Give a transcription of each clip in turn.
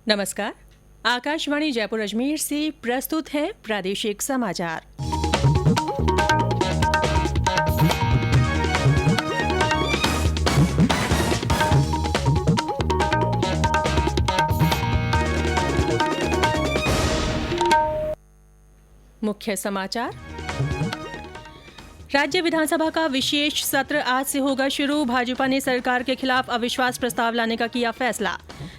नमस्कार। आकाशवाणी जयपुर अजमेर से प्रस्तुत है प्रादेशिक समाचार। मुख्य समाचार। राज्य विधानसभा का विशेष सत्र आज से होगा शुरू। भाजपा ने सरकार के खिलाफ अविश्वास प्रस्ताव लाने का किया फैसला।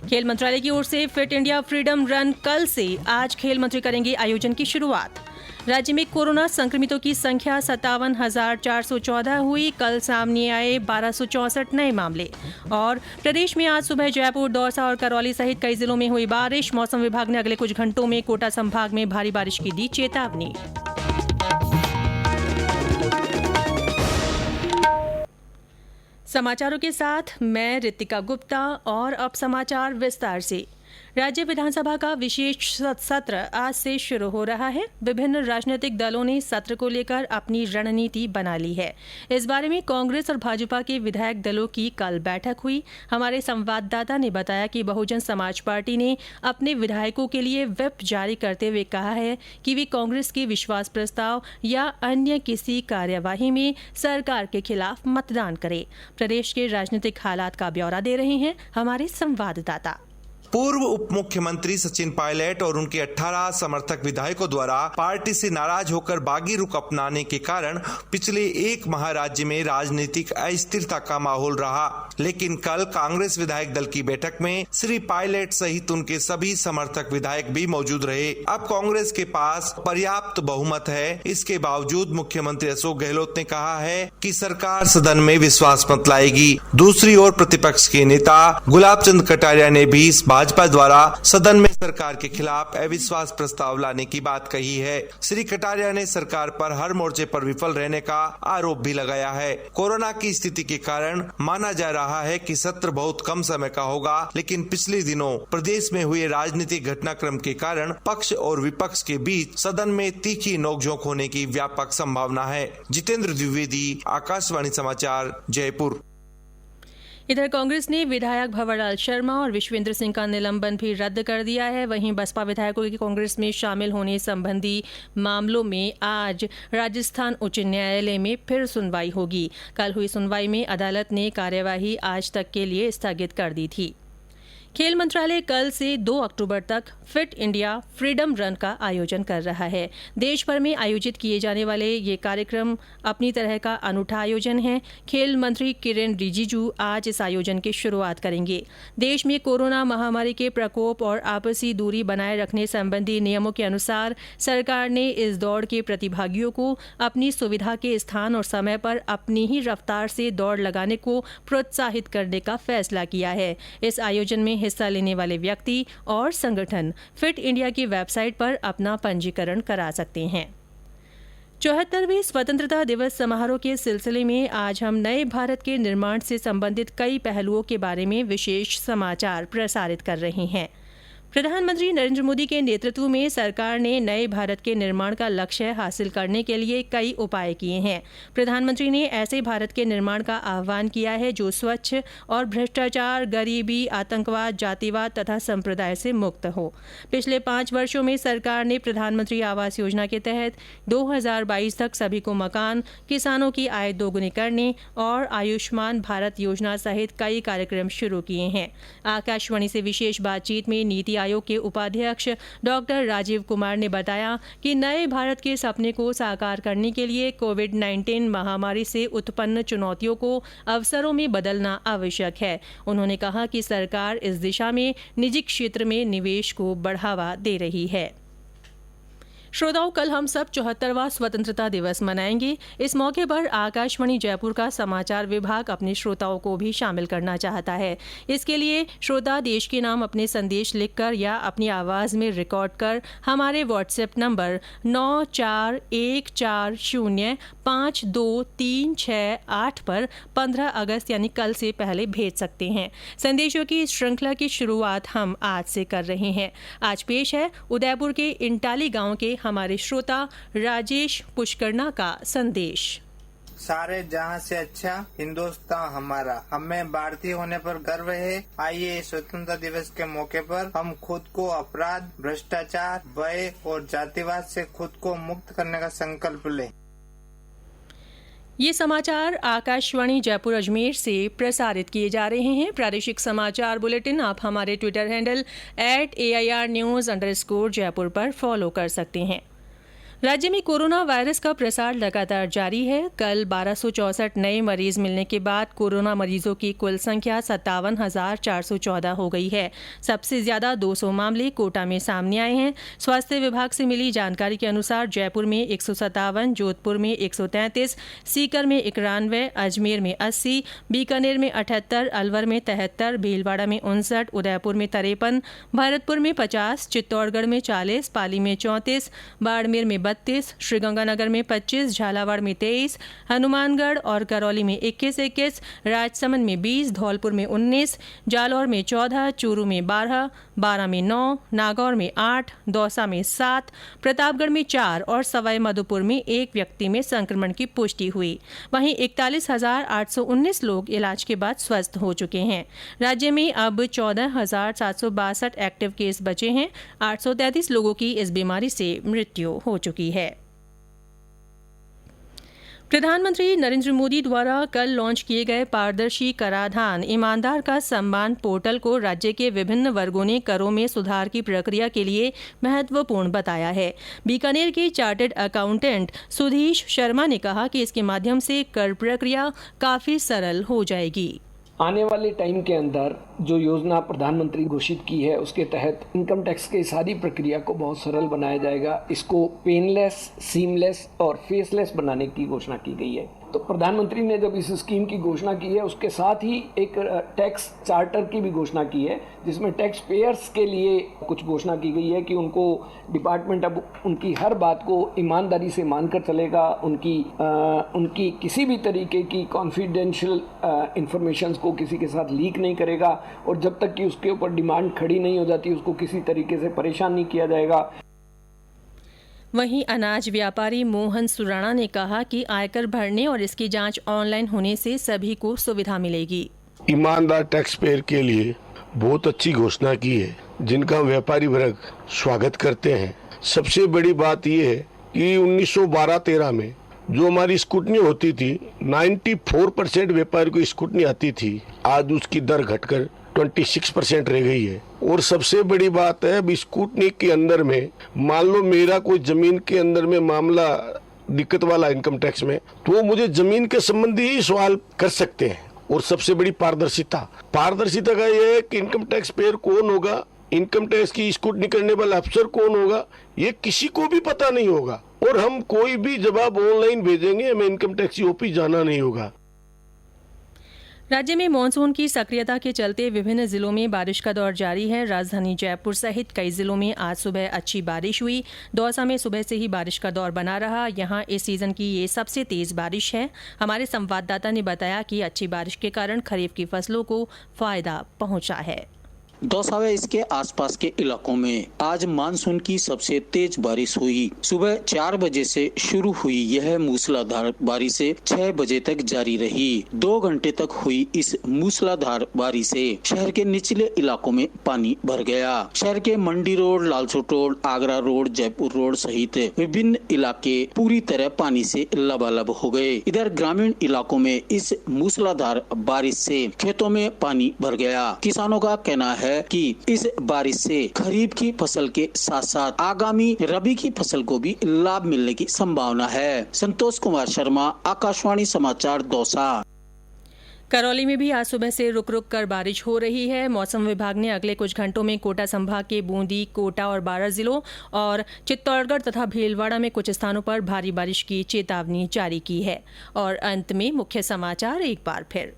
खेल मंत्रालय की ओर से फिट इंडिया फ्रीडम रन कल से आज खेल मंत्री करेंगे आयोजन की शुरुआत। राज्य में कोरोना संक्रमितों की संख्या 57,414 हुई। कल सामने आए 1264 नए मामले। और प्रदेश में आज सुबह जयपुर, दौसा और करौली सहित कई जिलों में हुई बारिश। मौसम विभाग ने अगले कुछ घंटों में कोटा संभाग में भारी बारिश की दी चेतावनी। समाचारों के साथ मैं रितिका गुप्ता और अब समाचार विस्तार से। राज्य विधानसभा का विशेष सत्र आज से शुरू हो रहा है। विभिन्न राजनीतिक दलों ने सत्र को लेकर अपनी रणनीति बना ली है। इस बारे में कांग्रेस और भाजपा के विधायक दलों की कल बैठक हुई। हमारे संवाददाता ने बताया कि बहुजन समाज पार्टी ने अपने विधायकों के लिए व्हिप जारी करते हुए कहा है कि वे कांग्रेस के विश्वास प्रस्ताव या अन्य किसी कार्यवाही में सरकार के खिलाफ मतदान करें। प्रदेश के राजनीतिक हालात का ब्यौरा दे रहे हैं हमारे संवाददाता। पूर्व उप मुख्यमंत्री सचिन पायलट और उनके 18 समर्थक विधायकों द्वारा पार्टी से नाराज होकर बागी रुख अपनाने के कारण पिछले एक माह राज्य में राजनीतिक अस्थिरता का माहौल रहा। लेकिन कल कांग्रेस विधायक दल की बैठक में श्री पायलट सहित उनके सभी समर्थक विधायक भी मौजूद रहे। अब कांग्रेस के पास पर्याप्त बहुमत है। इसके बावजूद मुख्यमंत्री अशोक गहलोत ने कहा है कि सरकार सदन में विश्वास मत लाएगी। दूसरी ओर प्रतिपक्ष के नेता गुलाब चंद कटारिया ने भी इस भाजपा द्वारा सदन में सरकार के खिलाफ अविश्वास प्रस्ताव लाने की बात कही है। श्री कटारिया ने सरकार पर हर मोर्चे पर विफल रहने का आरोप भी लगाया है। कोरोना की स्थिति के कारण माना जा रहा है कि सत्र बहुत कम समय का होगा, लेकिन पिछले दिनों प्रदेश में हुए राजनीतिक घटनाक्रम के कारण पक्ष और विपक्ष के बीच सदन में तीखी नोकझोंक होने की व्यापक संभावना है। जितेंद्र द्विवेदी, आकाशवाणी समाचार, जयपुर। इधर कांग्रेस ने विधायक भंवरलाल शर्मा और विश्वेंद्र सिंह का निलंबन भी रद्द कर दिया है। वहीं बसपा विधायकों की कांग्रेस में शामिल होने संबंधी मामलों में आज राजस्थान उच्च न्यायालय में फिर सुनवाई होगी। कल हुई सुनवाई में अदालत ने कार्यवाही आज तक के लिए स्थगित कर दी थी। खेल मंत्रालय कल से 2 अक्टूबर तक फिट इंडिया फ्रीडम रन का आयोजन कर रहा है। देश भर में आयोजित किए जाने वाले ये कार्यक्रम अपनी तरह का अनूठा आयोजन है। खेल मंत्री किरेन रिजिजू आज इस आयोजन की शुरुआत करेंगे। देश में कोरोना महामारी के प्रकोप और आपसी दूरी बनाए रखने संबंधी नियमों के अनुसार सरकार ने इस दौड़ के प्रतिभागियों को अपनी सुविधा के स्थान और समय पर अपनी ही रफ्तार से दौड़ लगाने को प्रोत्साहित करने का फैसला किया है। इस आयोजन में हिस्सा लेने वाले व्यक्ति और संगठन फिट इंडिया की वेबसाइट पर अपना पंजीकरण करा सकते हैं। 74वें स्वतंत्रता दिवस समारोह के सिलसिले में आज हम नए भारत के निर्माण से संबंधित कई पहलुओं के बारे में विशेष समाचार प्रसारित कर रहे हैं। प्रधानमंत्री नरेंद्र मोदी के नेतृत्व में सरकार ने नए भारत के निर्माण का लक्ष्य हासिल करने के लिए कई उपाय किए हैं। प्रधानमंत्री ने ऐसे भारत के निर्माण का आह्वान किया है जो स्वच्छ और भ्रष्टाचार, गरीबी, आतंकवाद, जातिवाद तथा संप्रदाय से मुक्त हो। पिछले 5 वर्षों में सरकार ने प्रधानमंत्री आवास योजना के तहत 2022 तक सभी को मकान, किसानों की आय दोगुनी करने और आयुष्मान भारत योजना सहित कई कार्यक्रम शुरू किए हैं। आकाशवाणी से विशेष बातचीत में नीति आयोग के उपाध्यक्ष डॉक्टर राजीव कुमार ने बताया कि नए भारत के सपने को साकार करने के लिए कोविड-19 महामारी से उत्पन्न चुनौतियों को अवसरों में बदलना आवश्यक है। उन्होंने कहा कि सरकार इस दिशा में निजी क्षेत्र में निवेश को बढ़ावा दे रही है। श्रोताओं, कल हम सब 74वां स्वतंत्रता दिवस मनाएंगे। इस मौके पर आकाशवाणी जयपुर का समाचार विभाग अपने श्रोताओं को भी शामिल करना चाहता है। इसके लिए श्रोता देश के नाम अपने संदेश लिखकर या अपनी आवाज में रिकॉर्ड कर हमारे व्हाट्सएप नंबर 9414052368 पर 15 अगस्त यानी कल से पहले भेज सकते हैं। संदेशों की इस श्रृंखला की शुरुआत हम आज से कर रहे हैं। आज पेश है उदयपुर के इंटाली गांव के हमारे श्रोता राजेश पुष्करना का संदेश। सारे जहां से अच्छा हिंदुस्तान हमारा, हमें भारतीय होने पर गर्व है। आइए इस स्वतंत्रता दिवस के मौके पर हम खुद को अपराध, भ्रष्टाचार, भय और जातिवाद से खुद को मुक्त करने का संकल्प लें। ये समाचार आकाशवाणी जयपुर अजमेर से प्रसारित किए जा रहे हैं। प्रादेशिक समाचार बुलेटिन आप हमारे ट्विटर हैंडल @AIRnews_जयपुर पर फॉलो कर सकते हैं। राज्य में कोरोना वायरस का प्रसार लगातार जारी है। कल 1264 नए मरीज मिलने के बाद कोरोना मरीजों की कुल संख्या 57,414 हो गई है। सबसे ज्यादा 200 मामले कोटा में सामने आए हैं। स्वास्थ्य विभाग से मिली जानकारी के अनुसार जयपुर में 157, जोधपुर में 133, सीकर में 91, अजमेर में 80, बीकानेर में 78, अलवर में 73, भीलवाड़ा में 59, उदयपुर में 53, भरतपुर में 50, चित्तौड़गढ़ में 40, पाली में 34, बाड़मेर में 32, श्रीगंगानगर में 25, झालावाड़ में 23, हनुमानगढ़ और करौली में 21, राजसमंद में 20, धौलपुर में 19, जालौर में 14, चूरू में 12, बारां में 9, नागौर में 8, दौसा में 7, प्रतापगढ़ में 4 और सवाई माधोपुर में 1 व्यक्ति में संक्रमण की पुष्टि हुई। वहीं 41,819 लोग इलाज के बाद स्वस्थ हो चुके हैं। राज्य में अब 14,762 एक्टिव केस बचे हैं। 833 लोगों की इस बीमारी से मृत्यु हो चुकी है। प्रधानमंत्री नरेंद्र मोदी द्वारा कल लॉन्च किए गए पारदर्शी कराधान ईमानदार का सम्मान पोर्टल को राज्य के विभिन्न वर्गों ने करों में सुधार की प्रक्रिया के लिए महत्वपूर्ण बताया है। बीकानेर के चार्टर्ड अकाउंटेंट सुधीश शर्मा ने कहा कि इसके माध्यम से कर प्रक्रिया काफी सरल हो जाएगी। आने वाले टाइम के अंदर जो योजना प्रधानमंत्री घोषित की है उसके तहत इनकम टैक्स की सारी प्रक्रिया को बहुत सरल बनाया जाएगा। इसको पेनलेस, सीमलेस और फेसलेस बनाने की घोषणा की गई है। तो प्रधानमंत्री ने जब इस स्कीम की घोषणा की है उसके साथ ही एक टैक्स चार्टर की भी घोषणा की है, जिसमें टैक्स पेयर्स के लिए कुछ घोषणा की गई है कि उनको डिपार्टमेंट अब उनकी हर बात को ईमानदारी से मानकर चलेगा। उनकी किसी भी तरीके की कॉन्फिडेंशियल इंफॉर्मेशंस को किसी के साथ लीक नहीं करेगा और जब तक कि उसके ऊपर डिमांड खड़ी नहीं हो जाती उसको किसी तरीके से परेशान नहीं किया जाएगा। वहीं अनाज व्यापारी मोहन सुराणा ने कहा कि आयकर भरने और इसकी जांच ऑनलाइन होने से सभी को सुविधा मिलेगी। ईमानदार टैक्स पेयर के लिए बहुत अच्छी घोषणा की है, जिनका व्यापारी वर्ग स्वागत करते हैं। सबसे बड़ी बात यह है कि 1912-13 में जो हमारी स्क्रूटनी होती थी 94% व्यापारी को स्क्रूटनी आती थी, आज उसकी दर घटकर 26% रह गई है। और सबसे बड़ी बात है अब स्क्रूटनी के अंदर में मान लो मेरा कोई जमीन के अंदर में मामला दिक्कत वाला इनकम टैक्स में, तो मुझे जमीन के संबंधी ही सवाल कर सकते हैं। और सबसे बड़ी पारदर्शिता का ये है कि इनकम टैक्स पेयर कौन होगा, इनकम टैक्स की स्क्रूटनी करने वाला अफसर कौन होगा, ये किसी को भी पता नहीं होगा। और हम कोई भी जवाब ऑनलाइन भेजेंगे, हमें इनकम टैक्स ऑफिस जाना नहीं होगा। राज्य में मानसून की सक्रियता के चलते विभिन्न जिलों में बारिश का दौर जारी है। राजधानी जयपुर सहित कई जिलों में आज सुबह अच्छी बारिश हुई। दौसा में सुबह से ही बारिश का दौर बना रहा। यहां इस सीजन की ये सबसे तेज बारिश है। हमारे संवाददाता ने बताया कि अच्छी बारिश के कारण खरीफ की फसलों को फायदा पहुंचा है। दौसा व इसके आसपास के इलाकों में आज मानसून की सबसे तेज बारिश हुई। सुबह 4 बजे से शुरू हुई यह मूसलाधार बारिश 6 बजे तक जारी रही। 2 घंटे तक हुई इस मूसलाधार बारिश से शहर के निचले इलाकों में पानी भर गया। शहर के Mandi road, Lalsot road, Agra road, Jaipur road सहित विभिन्न इलाके पूरी तरह पानी से लबालब हो गए। इधर ग्रामीण इलाकों में इस मूसलाधार बारिश से खेतों में पानी भर गया। किसानों का कहना है कि इस बारिश से खरीफ की फसल के साथ साथ आगामी रबी की फसल को भी लाभ मिलने की संभावना है। संतोष कुमार शर्मा, आकाशवाणी समाचार, दौसा। करौली में भी आज सुबह से रुक रुक कर बारिश हो रही है। मौसम विभाग ने अगले कुछ घंटों में कोटा संभाग के बूंदी, कोटा और बारां जिलों और चित्तौड़गढ़ तथा भीलवाड़ा में कुछ स्थानों पर भारी बारिश की चेतावनी जारी की है। और अंत में मुख्य समाचार एक बार फिर।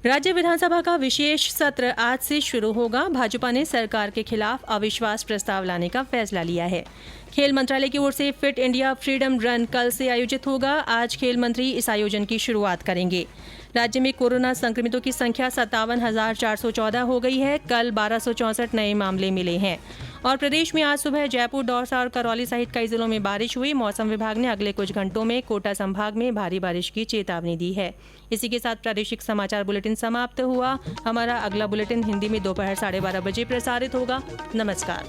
राज्य विधानसभा का विशेष सत्र आज से शुरू होगा। भाजपा ने सरकार के खिलाफ अविश्वास प्रस्ताव लाने का फैसला लिया है। खेल मंत्रालय की ओर से फिट इंडिया फ्रीडम रन कल से आयोजित होगा। आज खेल मंत्री इस आयोजन की शुरुआत करेंगे। राज्य में कोरोना संक्रमितों की संख्या 57,414 हो गई है। कल 1264 नए मामले मिले हैं। और प्रदेश में आज सुबह जयपुर, दौसा और करौली सहित कई जिलों में बारिश हुई। मौसम विभाग ने अगले कुछ घंटों में कोटा संभाग में भारी बारिश की चेतावनी दी है। इसी के साथ प्रादेशिक समाचार बुलेटिन समाप्त हुआ। हमारा अगला बुलेटिन हिंदी में दोपहर 12:30 बजे प्रसारित होगा। नमस्कार।